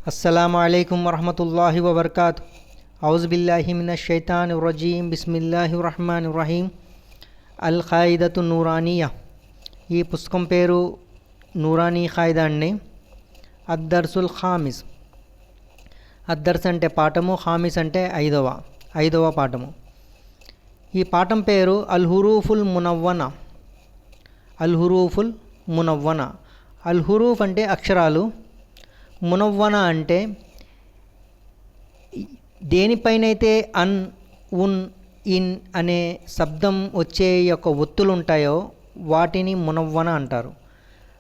అస్సలాము అలైకుం వరహమతుల్లాహి వబర్కాతు. ఔజు బిల్లాహి మినష్ షైతానిర్ రజీం. బిస్మిల్లాహిర్ రహ్మానిర్ రహీం. అల్ ఖాయిదతు నూరానియా. ఈ పుస్తకం పేరు నూరానీ ఖాయిదా అండి. అద్దర్సుల్ ఖామిస్. అద్దర్స్ అంటే పాఠము, ఖామిస్ అంటే ఐదవ పాఠము. ఈ పాఠం పేరు అల్ హురూఫుల్ మునవ్వన. అల్ హురూఫుల్ మునవ్వన. అల్ హురూఫ్ అంటే అక్షరాలు, మునవ్వన అంటే దేనిపైనైతే అన్, ఉన్, ఇన్ అనే శబ్దం వచ్చే యొక్క ఒత్తులు ఉంటాయో వాటిని మునవ్వన అంటారు.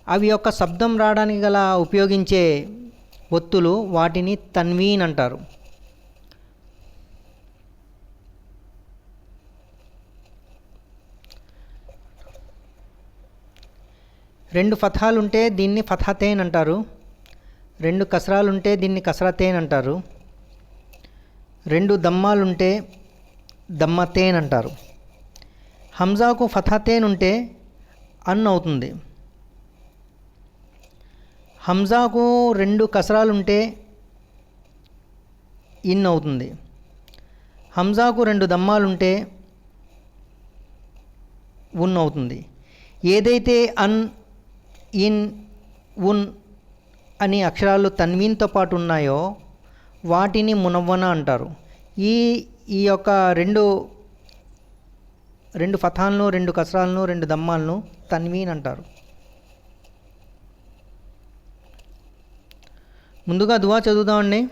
అవి యొక్క శబ్దం రావడానికి గల ఉపయోగించే ఒత్తులు వాటిని తన్వీన్ అంటారు. రెండు ఫతహాలుంటే దీన్ని ఫతహతైన్ అంటారు. రెండు కసరాలుంటే దీన్ని కసరతైన్ అంటారు. రెండు దమ్మాలుంటే దమ్మతైన్ అంటారు. హంజాకు ఫతహతైన్ ఉంటే అన్ అవుతుంది. హంజాకు రెండు కసరాలుంటే ఇన్ అవుతుంది. హంజాకు రెండు దమ్మాలుంటే ఉన్ అవుతుంది. ఏదైతే అన్, ఇన్, ఉన్ అనే అక్షరాలు తన్వీన్తో పాటు ఉన్నాయో వాటిని మునవ్వన అంటారు. ఈ యొక్క రెండు ఫతాలను, రెండు కసరాలను, రెండు దమ్మాలను తన్వీన్ అంటారు. ముందుగా దువా చదువుదామండి.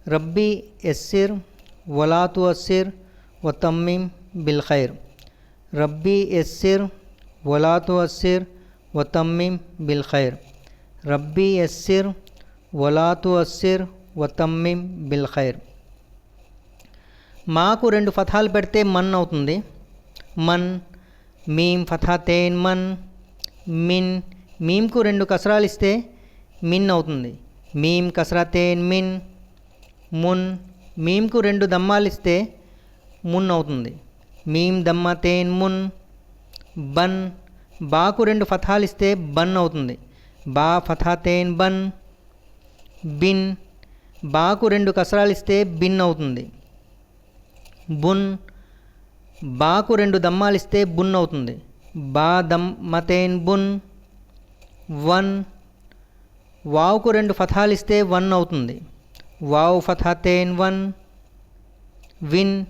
రబ్బీ యస్సిర్ వలా తుఅస్సిర్ వతమ్మిం బిల్ ఖైర్. రబ్బీ యస్సిర్ వలా తుఅస్సిర్ వతమ్మిం బిల్ ఖైర్. రబ్బీ యస్సిర్ వలా తుఅస్సిర్ వతమ్మిం బిల్ ఖైర్. మాకు రెండు ఫతహాలు పెడితే మన్ అవుతుంది. మన్. మీమ్ ఫతహతైన్ మన్. మిన్. మీమ్కు రెండు కసరాలు ఇస్తే మిన్ అవుతుంది. మీమ్ కసరతైన్ మిన్. మున్. మీమ్కు రెండు దమ్మాలు ఇస్తే మున్ అవుతుంది. మీమ్ దమ్మతైన్ మున్. బన్. బాకు రెండు ఫతహాలు ఇస్తే బన్ అవుతుంది. బా ఫతహతైన్ బన్. బిన్. బాకు రెండు కసరాలు ఇస్తే బిన్ అవుతుంది. బున్. బాకు రెండు దమ్మాలు ఇస్తే బున్ అవుతుంది. బా దమ్మతైన్ బున్. వన్. వావుకు రెండు ఫతహాలు ఇస్తే వన్ అవుతుంది. వావ్ ఫతహతైన్ వన్. విన్.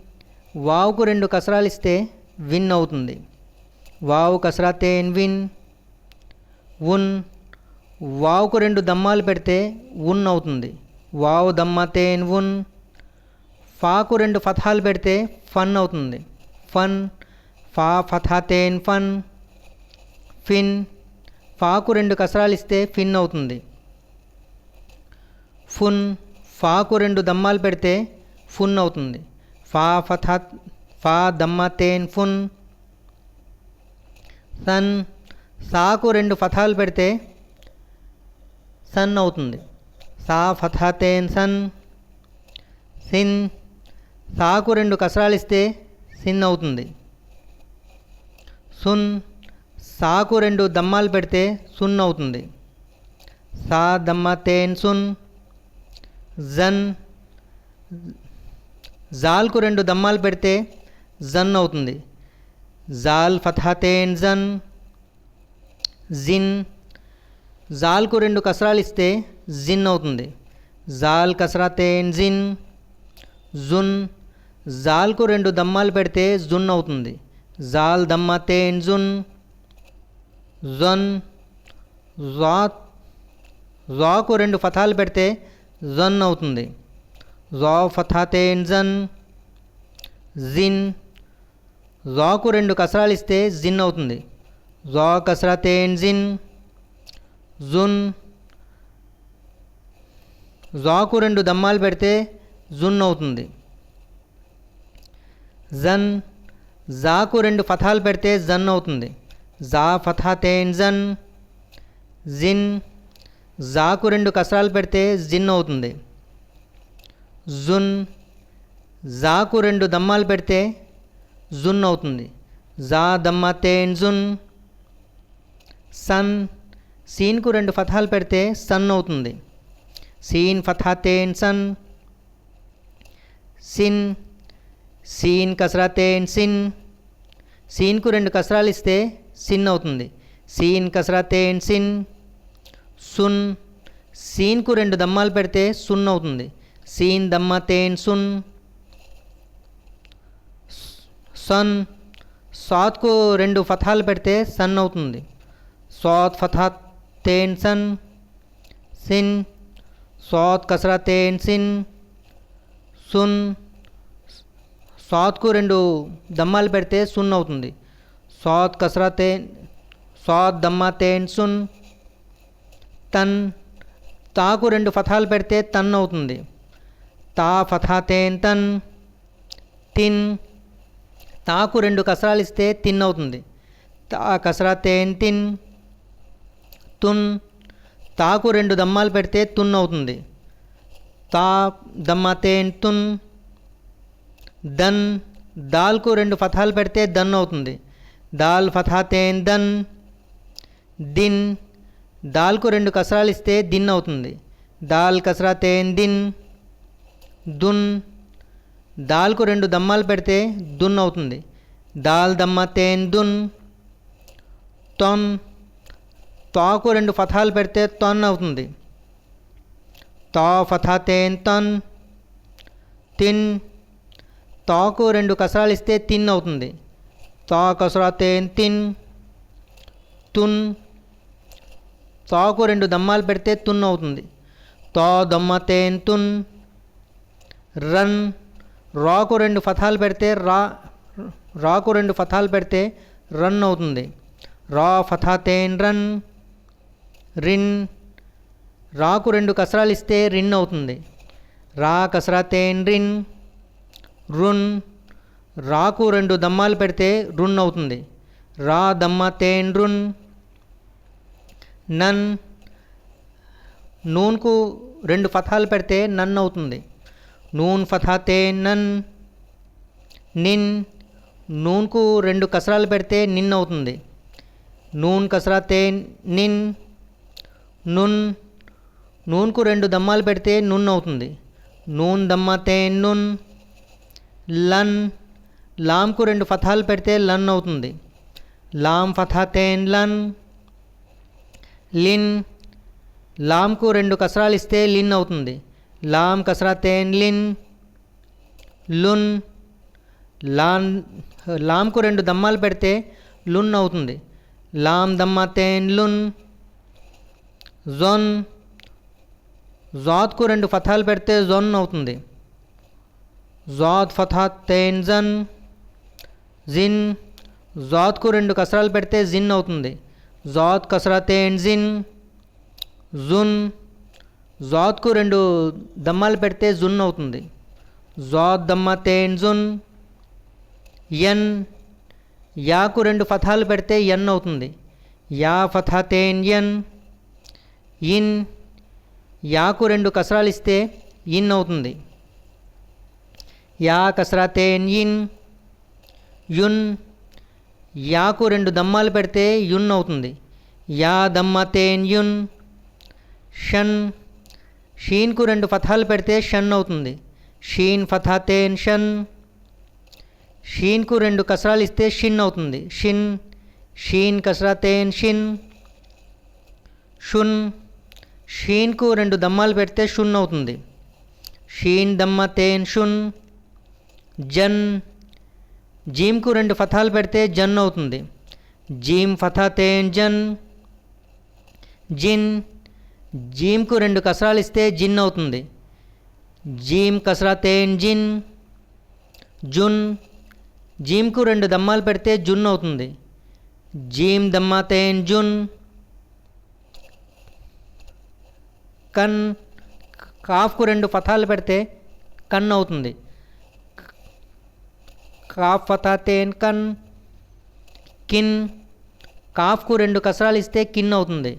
వావుకు రెండు కసరాలు ఇస్తే విన్ అవుతుంది. వావ్ కసరతైన్ విన్. ఉన్. వావుకు రెండు దమ్మాలు పెడితే ఉన్ అవుతుంది. వావ్ దమ్మతైన్ ఉన్. ఫాకు రెండు ఫతహాలు పెడితే ఫన్ అవుతుంది. ఫన్. ఫా ఫతహతైన్ ఫన్. ఫిన్. ఫాకు రెండు కసరాలు ఇస్తే ఫిన్ అవుతుంది. ఫున్. ఫాకు రెండు దమ్మాలు పెడితే ఫున్ అవుతుంది. ఫా దమ్మతైన్ ఫున్. సన్. సాకు రెండు ఫతహాలు పెడితే సన్ అవుతుంది. సా ఫతహతైన్ సన్. సిన్. సాకు రెండు కసరాలు ఇస్తే సిన్ అవుతుంది. సున్. సాకు రెండు దమ్మాలు పెడితే సున్ అవుతుంది. సా దమ్మతైన్ సున్. జన్. జాల్కు రెండు దమ్మాలు పెడితే జన్ అవుతుంది. జాల్ ఫతహతైన్ జన్. జిన్. జాల్కు రెండు కసరాలు ఇస్తే జిన్ అవుతుంది. జాల్ కసరతైన్ జిన్. జున్. జాల్కు రెండు దమ్మాలు పెడితే జున్ అవుతుంది. జాల్ దమ్మతైన్ జున్. జన్. జాకు రెండు ఫతహాలు పెడితే జన్ అవుతుంది. జా ఫతహతైన్ జన్. జిన్. జాకు రెండు కసరాలు ఇస్తే జిన్ అవుతుంది. జా కసరతైన్ జిన్. జున్. జాకు రెండు దమ్మాలు పెడితే జున్ అవుతుంది. జన్. జాకు రెండు ఫతహాలు పెడితే జన్ అవుతుంది. జా ఫతహతైన్ జన్. జిన్. జాకు రెండు కసరాలు పెడితే జిన్ అవుతుంది. జున్. జాకు రెండు దమ్మాలు పెడితే జున్ అవుతుంది. జా దమ్మతైన్ జున్. సన్. సీన్కు రెండు ఫతహాలు పెడితే సన్ అవుతుంది. సీన్ ఫథాతేన్ సన్ సిన్ సీన్ కసరాతేన్ సిన్ సీన్కు 2 కసరాలు ఇస్తే సిన్ అవుతుంది సీన్ కసరాతేన్ సిన్ సున్ సీన్కు 2 దమ్మాలు పెడితే సున్ అవుతుంది సీన్ దమ్మాతేన్ సున్ సన్ సాత్కు 2 ఫథాలు పెడితే సన్ అవుతుంది సాత్ ఫథాతేన్ సన్ సిన్ సాత్ కసరాతేన్ సిన్ సున్ సాత్కు 2 దమ్మాలు పెడితే సున్ అవుతుంది సాత్ కసరాతేన్ సాత్ దమ్మాతేన్ సున్ తన్ తాకు 2 ఫథాలు పెడితే తన్ అవుతుంది తా ఫథాతేన్ తన్ తిన్ తాకు 2 కసరాలు ఇస్తే తిన్ అవుతుంది తా కసరాతేన్ తిన్ తున్ తాకు 2 దమ్మాలు పెడితే తున్ అవుతుంది తా దమ్మాతేన్ తున్ దన్ దాల్కు 2 ఫథాలు పెడితే దన్ అవుతుంది దాల్ ఫథాతేన్ దన్ దిన్ దాల్కు 2 కసరాలు ఇస్తే దిన్ అవుతుంది దాల్ కసరాతేన్ దిన్ దున్ దాల్కు 2 దమ్మాలు పెడితే దున్ అవుతుంది దాల్ దమ్మాతేన్ దున్ తొన్ తాకు 2 ఫథాలు పెడితే తొన్ అవుతుంది తా ఫథాతేన్ తన్ తిన్ తాకు 2 కసరాలు ఇస్తే తిన్ అవుతుంది తా కసరాతేన్ తిన్ తున్ తాకు 2 దమ్మాలు పెడితే తున్ అవుతుంది తా దమ్మాతేన్ తున్ రన్ రాకు 2 ఫథాలు పెడితే రాకు 2 ఫథాలు పెడితే రన్ అవుతుంది రా ఫథాతేన్ రన్ రిన్ రాకు 2 కసరాలు ఇస్తే రిన్ అవుతుంది రా కసరాతేన్ రిన్ రున్ రాకు 2 దమ్మాలు పెడితే రున్ అవుతుంది రా దమ్మాతేన్ రున్ నన్ నూన్కు 2 ఫథాలు పెడితే నన్ అవుతుంది నూన్ ఫథాతేన్ నన్ నిన్ నూన్కు 2 కసరాలు పెడితే నిన్ అవుతుంది నూన్ కసరాతేన్ నిన్ నున్ నూన్కు 2 దమ్మాలు పెడితే నున్ అవుతుంది నూన్ దమ్మాతేన్ నున్ లన్ లామ్కు 2 ఫథాలు పెడితే లన్ అవుతుంది లామ్ ఫథాతేన్ లన్ లిన్ లామ్కు 2 కసరాలు ఇస్తే లిన్ అవుతుంది లామ్ కసరాతేన్ లిన్ లున్ లామ్కు 2 దమ్మాలు పెడితే లున్ అవుతుంది లామ్ దమ్మాతేన్ లున్ జొన్ జాత్కు 2 ఫథాలు పెడితే జొన్ అవుతుంది జాత్ ఫథాతేన్ జన్ జిన్ జాత్కు 2 కసరాలు పెడితే జిన్ అవుతుంది జాత్ కసరాతేన్ జిన్ జున్ జాత్కు 2 దమ్మాలు పెడితే జున్ అవుతుంది జాత్ దమ్మాతేన్ జున్ యన్ యాకు 2 ఫథాలు పెడితే యన్ అవుతుంది యా ఫథాతేన్ యన్ ఇన్ యాకు 2 కసరాలు ఇస్తే ఇన్ అవుతుంది యా కసరాతేన్ ఇన్ యున్ యాకు 2 దమ్మాలు పెడితే యున్ అవుతుంది యా దమ్మాతేన్ యున్ షన్ షీన్కు 2 ఫథాలు పెడితే షన్ అవుతుంది షీన్ ఫథాతేన్ షన్ షీన్కు 2 కసరాలు ఇస్తే షిన్ అవుతుంది షిన్ షీన్ కసరాతేన్ షిన్ షున్ షీన్కు 2 దమ్మాలు పెడితే షున్ అవుతుంది షీన్ దమ్మాతేన్ షున్ జన్ జీమ్కు 2 ఫథాలు పెడితే జన్ అవుతుంది జీమ్ ఫథాతేన్ జన్ జిన్ జీమ్కు 2 కసరాలు ఇస్తే జిన్ అవుతుంది జీమ్ కసరాతేన్ జిన్ జున్ జీమ్కు 2 దమ్మాలు పెడితే జున్ అవుతుంది జీమ్ దమ్మాతేన్ జున్ కన్ కాఫ్కు 2 ఫథాలు పెడితే కన్ అవుతుంది కాఫ్ ఫథాతేన్ కన్ కిన్ కాఫ్కు 2 కసరాలు ఇస్తే కిన్ అవుతుంది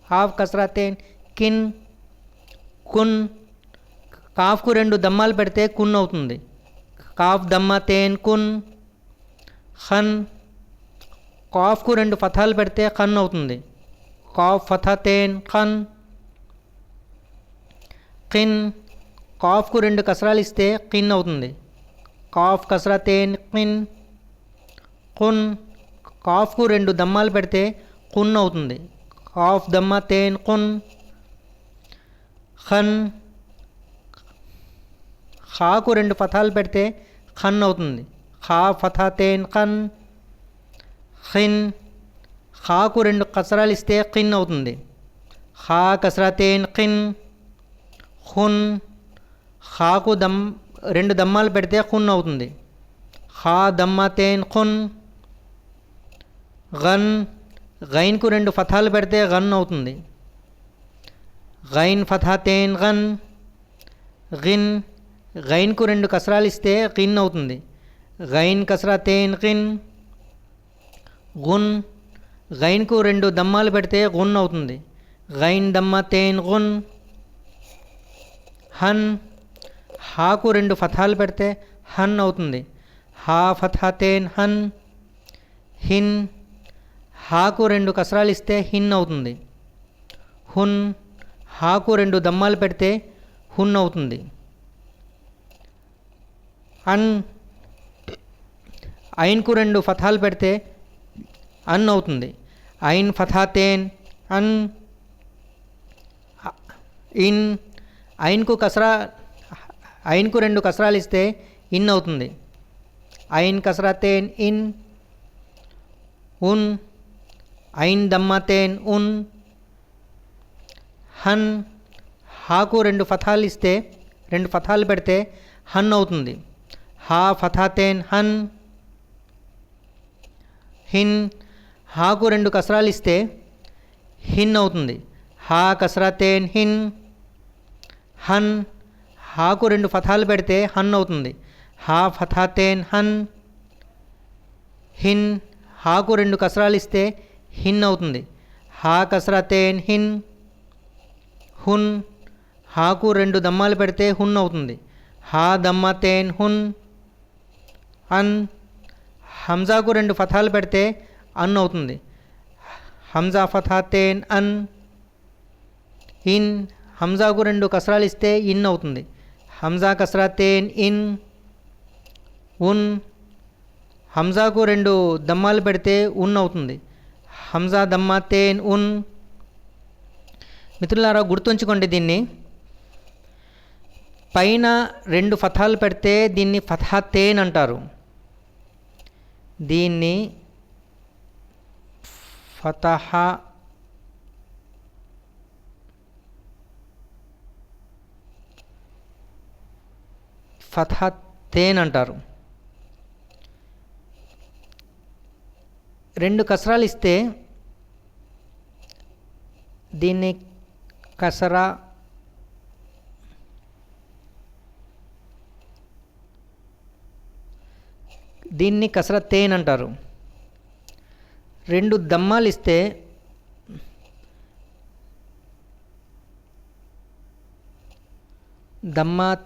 కాఫ్ కసరాతేన్ కిన్ కున్ కాఫ్కు 2 దమ్మాలు పెడితే కున్ అవుతుంది కాఫ్ దమ్మాతేన్ కున్ ఖన్ కాఫ్కు 2 ఫథాలు పెడితే ఖన్ అవుతుంది కాఫ్ ఫథాతేన్ ఖన్ కిన్ కాఫ్కు 2 కసరాలు ఇస్తే కిన్ అవుతుంది. కాఫ్ కసరతేన్ కిన్. కున్ కాఫ్కు 2 దమ్మాలు పెడితే కున్ అవుతుంది. కాఫ్ దమ్మతేన్ కున్. ఖన్ ఖాకు 2 ఫతాలు పెడితే ఖన్ అవుతుంది. ఖా ఫతాతేన్ ఖన్. ఖిన్ ఖాకు 2 కసరాలు ఇస్తే కిన్ అవుతుంది. ఖా కసరతేన్ కిన్. ఖున్ ఖాకు 2 దమ్మాలు పెడితే ఖున్ అవుతుంది. ఖా దమ్మతేన్ ఖున్. గన్ గైన్కు 2 ఫతాలు పెడితే గన్ అవుతుంది. Gain ఫతాతేన్ gun. గిన్ గైన్కు 2 కసరాలు ఇస్తే గిన్ అవుతుంది. గైన్ కసరతేన్ గిన్. గున్ గైన్కు 2 దమ్మాలు పెడితే గున్ అవుతుంది. గైన్ దమ్మతేన్ గున్. హన్ హాకు 2 ఫతాలు పెడితే హన్ అవుతుంది. హా ఫతాతేన్ హన్. హిన్ హాకు 2 కసరాలు ఇస్తే హిన్ అవుతుంది. హున్ హాకు 2 దమ్మాలు పెడితే హున్ అవుతుంది. అన్ ఐన్కు 2 ఫతాలు పెడితే అన్ అవుతుంది. ఐన్ ఫతాతేన్ అన్. ఇన్ ఐన్కు 2 కసరాలు ఇస్తే ఇన్ అవుతుంది. ఐన్ కసరతేన్ ఇన్. ఉన్ ఐన్ దమ్మతేన్ ఉన్. హన్ హాకు 2 ఫతాలు ఇస్తే 2 ఫతాలు పెడితే హన్ అవుతుంది. హా ఫతాతేన్ హన్. హిన్ హాకు 2 కసరాలు ఇస్తే హిన్ అవుతుంది. హా కసరతేన్ హిన్. హన్ హాకు 2 ఫతాలు పెడితే హన్ అవుతుంది. హా ఫతాతేన్ హన్. హిన్ హాకు 2 కసరాలు ఇస్తే హిన్ అవుతుంది. హా కసరతేన్ హిన్. హున్ హాకు 2 దమ్మాలు పెడితే హున్ అవుతుంది. హా దమ్మతేన్ హున్. అన్ హంజాకు 2 ఫతాలు పెడితే అన్ అవుతుంది. హంజా ఫతాతేన్ అన్. ఇన్ హంజాకు 2 కసరాలు ఇస్తే ఇన్ అవుతుంది. హంజా కసరతేన్ ఇన్. ఉన్ హంజాకు 2 దమ్మాలు పెడితే ఉన్ అవుతుంది. హంజా దమ్మతేన్ ఉన్. మిత్రులారా, గుర్తుంచుకోండి దీన్ని. పైన 2 ఫతాలు పెడితే దీన్ని ఫతాతేన్ అంటారు. దీన్ని ఫతహ ఫతహతేన్ అంటారు. 2 కసరాలు ఇస్తే దీన్ని కసరా, దీన్ని కసరతేన్ అంటారు. 2 దమ్మాలు ఇస్తే దమ్మతేన్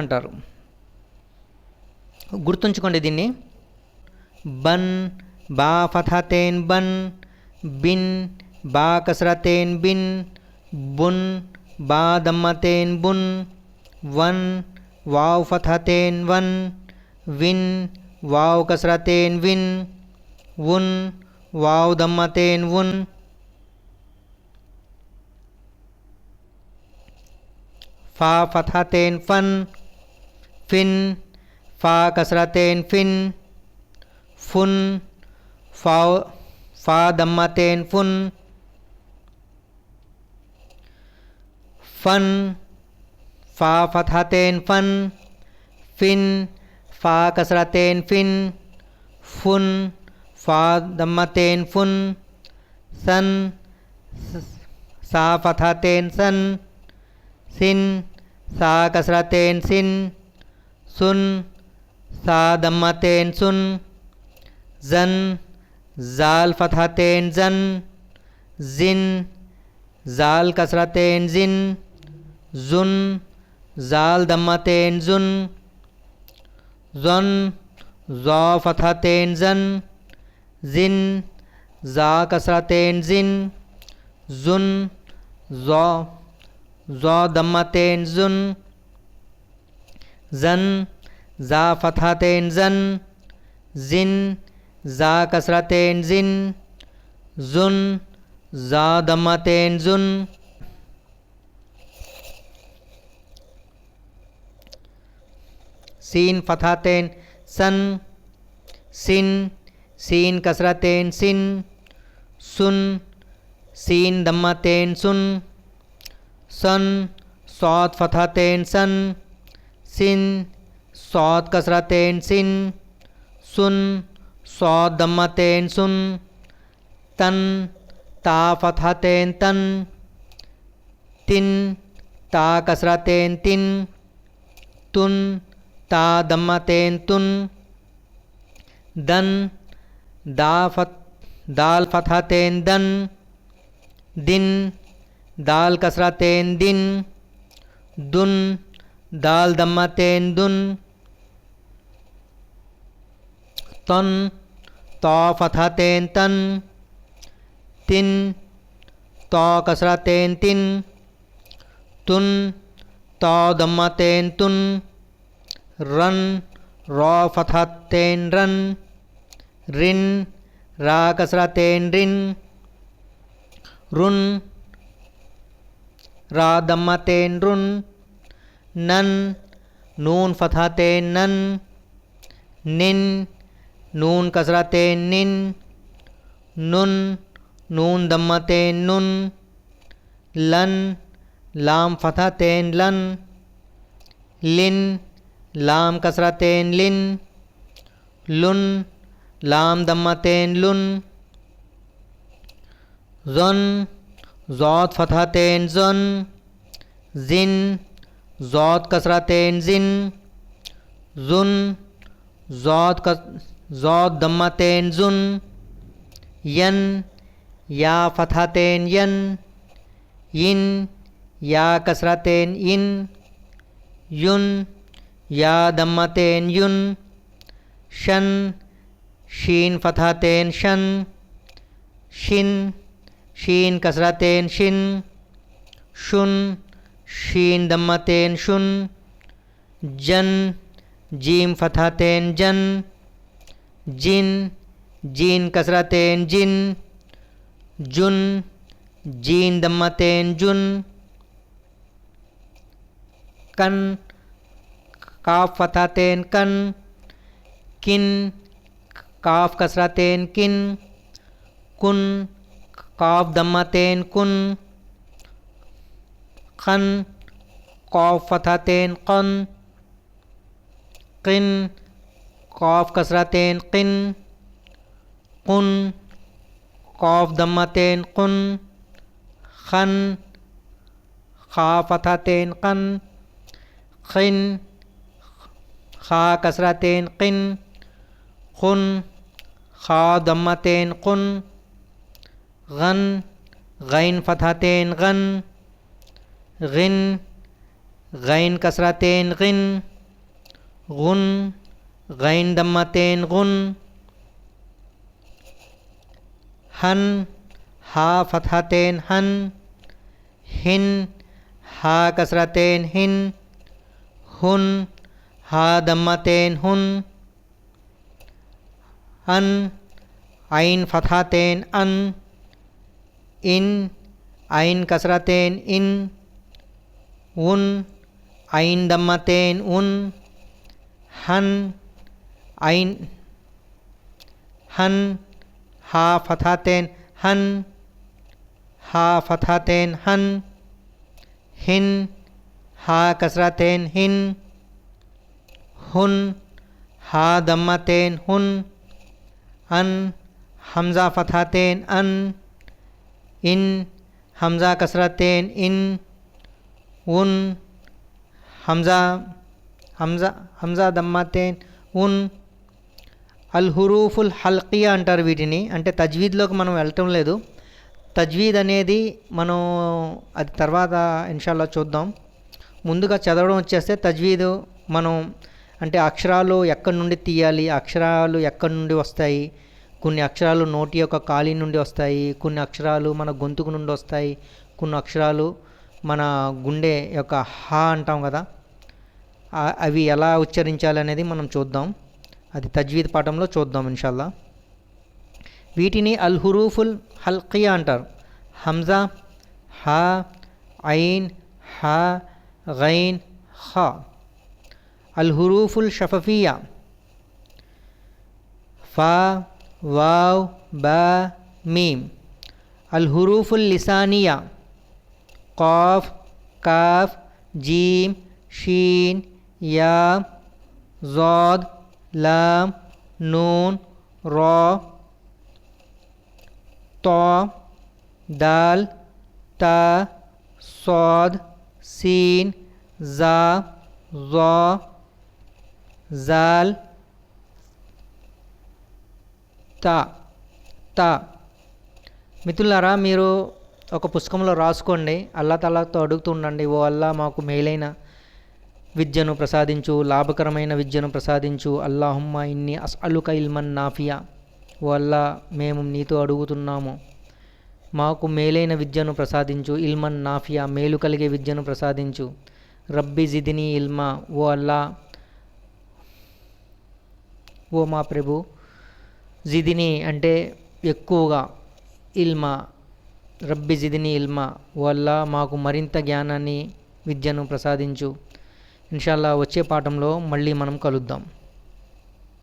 అంటారు. గుర్తుంచుకోండి దీన్ని. బన్ బా ఫతహతేన్ బన్. బిన్ బా కసరతేన్ బిన్. బున్ బా దమ్మతేన్ బున్. వన్ వావ్ ఫతహతేన్ వన్. విన్ వావ్ కసరతేన్ విన్. ఉన్ వావ్ దమ్మతేన్ ఉన్. ఫా ఫతహతేన్ ఫన్. ఫిన్ ఫా కసరతేన్ ఫిన్. ఫున్ ఫా దమ్మతేన్ ఫున్. ఫన్ ఫా ఫతహతేన్ ఫన్. ఫిన్ ఫా కసరతేన్ ఫిన్. ఫున్ ఫా దమ్మతేన్ ఫున్. సన్ సా ఫతహతేన్ సన్. సిన్ సా కసరతేన్ సిన్. సున్ సా దమ్మతేన్ సున్. జన్ జాల్ ఫతహతేన్ జన్. జిన్ జాల్ కసరతేన్ జిన్. జున్ జాల్ దమ్మతేన్ జున్. జన్ జా ఫతహతేన్ జన్. జిన్ జా కసరతేన్ జిన్. జున్ జా ज़ौ दम्मतेन ज़ुन, ज़न ज़ा फ़तहतेन ज़न, ज़िन ज़ा कसरतेन ज़िन, ज़ुन ज़ा दम्मतेन ज़ुन। सीन फ़तहतेन सन, सिन सीन कसरतेन सिन, सुन सीन दम्मतेन सुन, सन सौद फ़तहतेन सन, सिन सौद कसरतेन सिन, सुन सौद दम्मतेन सुन, तन ता फ़तहतेन तन, तिन ता कसरतेन तिन, तुन ता दम्मतेन तुन, दन दाल फ़तहतेन दन, दिन दाल कसरतेन दिन, दुन दाल दम्मतेन दुन, तन तौ फ़तहतेन तन, तिन तौ कसरतेन तिन, तुन तौ दम्मतेन तुन, रन रौ फ़तहतेन रन, रिन रा कसरतेन रिन, रुन रा दम्मतेन रुन, नन नून फ़तहतेन नन, निन नून कसरतेन निन, नुन नून दम्मतेन नुन, लन लाम फ़तहतेन लन, लिन लाम कसरतेन लिन, लुन लाम दम्मतेन लुन, ज़ुन ज़ौद फ़तहतेन ज़ुन, ज़िन ज़ौद कसरतेन ज़िन, ज़ुन ज़ौद दम्मतेन ज़ुन, यन या फ़तहतेन यन, यिन या कसरतेन इन, युन या दम्मतेन युन, शन शीन फ़तहतेन शन, शिन शीन कसरतेन शिन, शुन शीन दम्मतेन शुन, जन जीम फ़तहतेन जन, जिन जीन कसरतेन जिन, जुन जीन दम्मतेन जुन, कन काफ फ़तहतेन कन, किन काफ कसरतेन किन, कुन काफ दम्मतेन कुन, खन कौफ फ़तहतेन क़न, क़िन कौफ कसरतेन क़िन, क़ुन कौफ दम्मतेन क़ुन, खन खा फ़तहतेन क़न, क़िन खा कसरतेन क़िन, ख़ुन खा दम्मतेन ख़ुन, गन गैन फ़तहतेन गन, गिन गैन कसरतेन गिन, गुन गैन दम्मतेन गुन, हन हा फ़तहतेन हन, हिन हा कसरतेन हिन, हुन हा दम्मतेन हुन, अन आइन फ़तहतेन अन, इन आइन कसरतेन इन, उन आइन दम्मतेन उन, हन आइन हन हा फ़तहतेन हन, हा फ़तहतेन हन, हिन हा कसरतेन हिन, हुन हा दम्मतेन हुन, अन हमज़ा फ़तहतेन अन, इन हमज़ा कसरतेन इन, उन हमज़ा దమ్మతేన్ ఉన్. అల్ హురూఫుల్ హల్కియా అంటారు వీటిని. అంటే తజ్వీద్లోకి మనం వెళ్ళటం లేదు. తజ్వీద్ అనేది మనం అది తర్వాత ఇన్షాల్లా చూద్దాం. ముందుగా చదవడం వచ్చేస్తే తజ్వీదు మనం అంటే అక్షరాలు ఎక్కడి నుండి తీయాలి, అక్షరాలు ఎక్కడి నుండి వస్తాయి, కొన్ని అక్షరాలు నోటి యొక్క ఖాళీ నుండి వస్తాయి, కొన్ని అక్షరాలు మన గొంతుకు నుండి వస్తాయి, కొన్ని అక్షరాలు మన గుండె యొక్క హా అంటాం కదా, అవి ఎలా ఉచ్చరించాలి అనేది మనం చూద్దాం. అది తజ్వీద్ పాఠంలో చూద్దాం ఇన్షాల్లా. వీటిని అల్ హురూఫుల్ హల్కియా అంటారు. హంజా, హా, ఐన్, హా, గైన్, ఖా. అల్ హురూఫుల్ షఫఫియా ఫా, వావ్, బా, మీమ్. అల్ హురూఫుల్ లిసానియా ఖాఫ్, కాఫ్, జీమ్, షీన్, యా, ज़ाद, लाम, नून, रा, ता, दाल, ता, साद, सीन, जा, ज़ा, जाल, తా. తా. మిత్రులారా, మీరు ఒక పుస్తకంలో రాసుకోండి. అల్లా తాలాతో అడుగుతూ ఉండండి, ఓ అల్లా మాకు మేలైన విద్యను ప్రసాదించు, లాభకరమైన విద్యను ప్రసాదించు. అల్లాహుమ్మా ఇన్ని అస్అలుక ఇల్మన్ నాఫియా. ఓ అల్లా, మేము నీతో అడుగుతున్నాము, మాకు మేలైన విద్యను ప్రసాదించు. ఇల్మన్ నాఫియా, మేలు కలిగే విద్యను ప్రసాదించు. రబ్బి జిదిని ఇల్మా. ఓ అల్లా, ఓ మా ప్రభు, జిదిని అంటే ఎక్కువగా, ఇల్మా, రబ్బి జిదిని ఇల్మా. ఓ అల్లా, మాకు మరింత జ్ఞానాన్ని, విద్యను ప్రసాదించు. ఇన్షాల్లా వచ్చే పాఠంలో మళ్ళీ మనం కలుద్దాం.